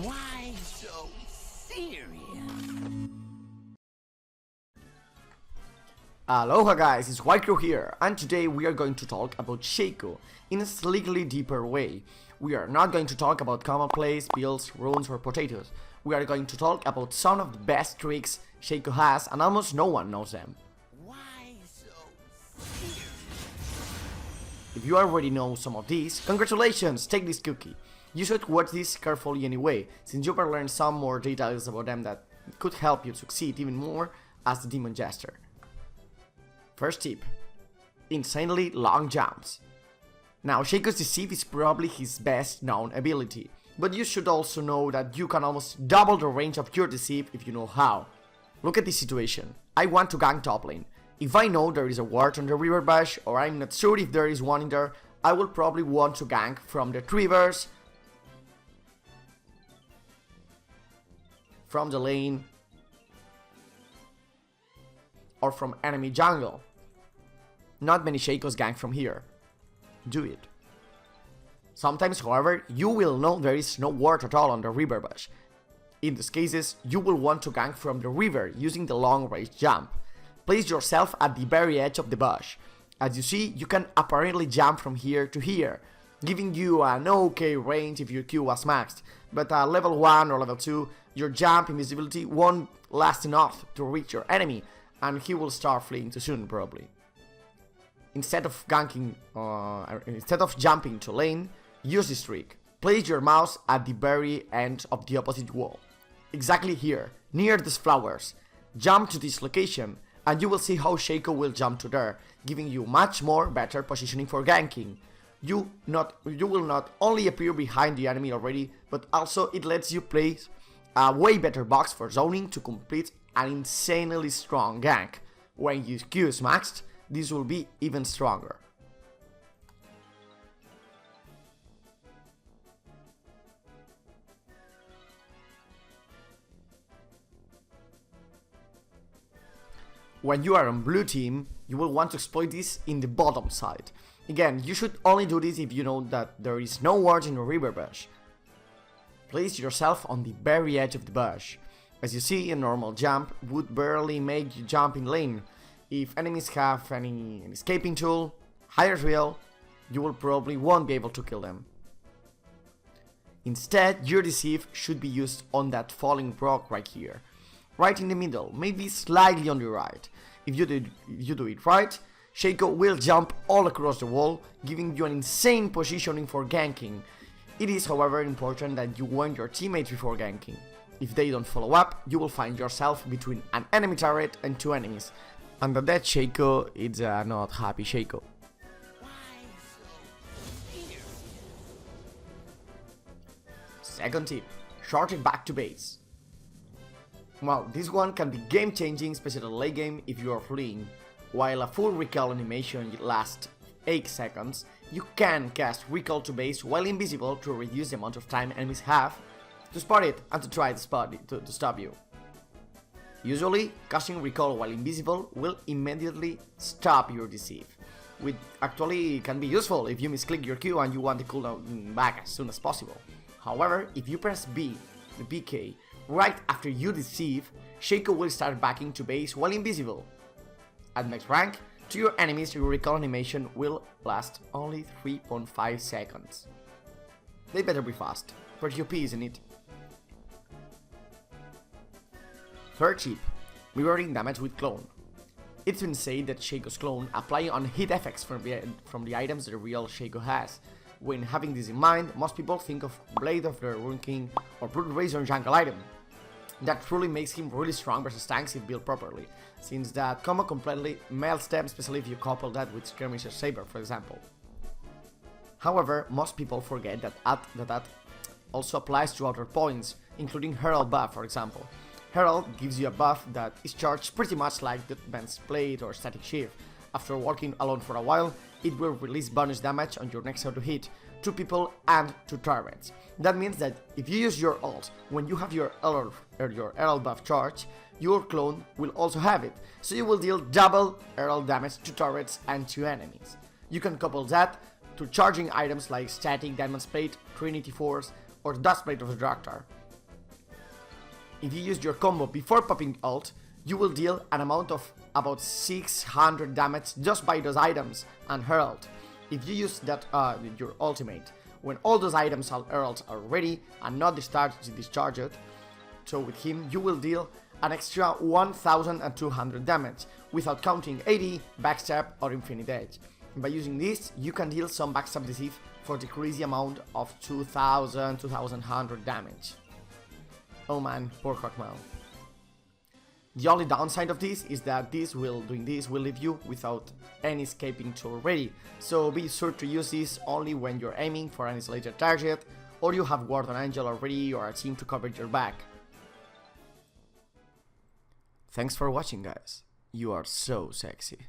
Why so serious? Aloha guys, it's Whitecrow here, and today we are going to talk about Shaco in a slightly deeper way. We are not going to talk about common plays, builds, runes or potatoes. We are going to talk about some of the best tricks Shaco has and almost no one knows them. Why so serious? If you already know some of these, congratulations, take this cookie. You should watch this carefully anyway, since you will learn some more details about them that could help you succeed even more as the Demon Jester. First tip, insanely long jumps. Now Shaco's Deceive is probably his best known ability, but you should also know that you can almost double the range of your Deceive if you know how. Look at this situation, I want to gank top lane. If I know there is a ward on the river bush, or I'm not sure if there is one in there, I will probably want to gank from the rivers, from the lane, or from enemy jungle. Not many Shacos gank from here. Do it. Sometimes, however, you will know there is no ward at all on the river bush. In these cases, you will want to gank from the river using the long range jump. Place yourself at the very edge of the bush. As you see, you can apparently jump from here to here, giving you an okay range if your Q was maxed, but at level 1 or level 2, your jump invisibility won't last enough to reach your enemy, and he will start fleeing too soon probably. Instead of jumping to lane, use this trick. Place your mouse at the very end of the opposite wall. Exactly here, near these flowers. Jump to this location, and you will see how Shaco will jump to there, giving you much more better positioning for ganking. You will not only appear behind the enemy already, but also it lets you place a way better box for zoning to complete an insanely strong gank. When your Q is maxed, this will be even stronger. When you are on blue team, you will want to exploit this in the bottom side. Again, you should only do this if you know that there is no ward in the river bush. Place yourself on the very edge of the bush. As you see, a normal jump would barely make you jump in lane. If enemies have any escaping tool, higher real, you will probably won't be able to kill them. Instead, your Deceive should be used on that falling rock right here. Right in the middle, maybe slightly on the right. If you do it right, Shaco will jump all across the wall, giving you an insane positioning for ganking. It is however important that you warn your teammates before ganking. If they don't follow up, you will find yourself between an enemy turret and two enemies. And that Shaco is a not happy Shaco. Second tip, short it back to base. Well, this one can be game changing, especially late game if you are fleeing. While a full recall animation lasts 8 seconds, you can cast recall to base while invisible to reduce the amount of time enemies have to spot it and to try to stop you. Usually, casting recall while invisible will immediately stop your Deceive, which actually can be useful if you misclick your Q and you want the cooldown back as soon as possible. However, if you press B, the BK, right after you Deceive, Shaco will start backing to base while invisible. At max rank, to your enemies your recall animation will last only 3.5 seconds. They better be fast, pretty OP isn't it? Third tip, mirroring damage with clone. It's been said that Shaco's clone apply on hit effects from the items the real Shaco has. When having this in mind, most people think of Blade of the Rune King or Blood Razor jungle item. That truly makes him really strong versus tanks if built properly, since that combo completely melts them, especially if you couple that with Skirmisher Saber for example. However, most people forget that also applies to other points, including Herald buff for example. Herald gives you a buff that is charged pretty much like the Advanced Blade or Static Shift. After walking alone for a while, it will release bonus damage on your next auto hit, 2 people and 2 turrets. That means that if you use your ult when you have your Herald buff charged, your clone will also have it, so you will deal double Herald damage to turrets and to enemies. You can couple that to charging items like Static, Diamond Plate, Trinity Force or Dust Plate of the Doctor. if you use your combo before popping ult, you will deal an amount of about 600 damage just by those items and her ult. If you use that your ultimate when all those items and ults are ready and not discharged, so with him you will deal an extra 1200 damage without counting AD, backstab or infinite edge. By using this, you can deal some backstab deceive for the crazy amount of 2100 damage. Oh man, poor Hawkman. The only downside of this is that doing this will leave you without any escaping tool ready, so be sure to use this only when you're aiming for an isolated target, or you have Ward on Angel already or a team to cover your back. Thanks for watching, guys. You are so sexy.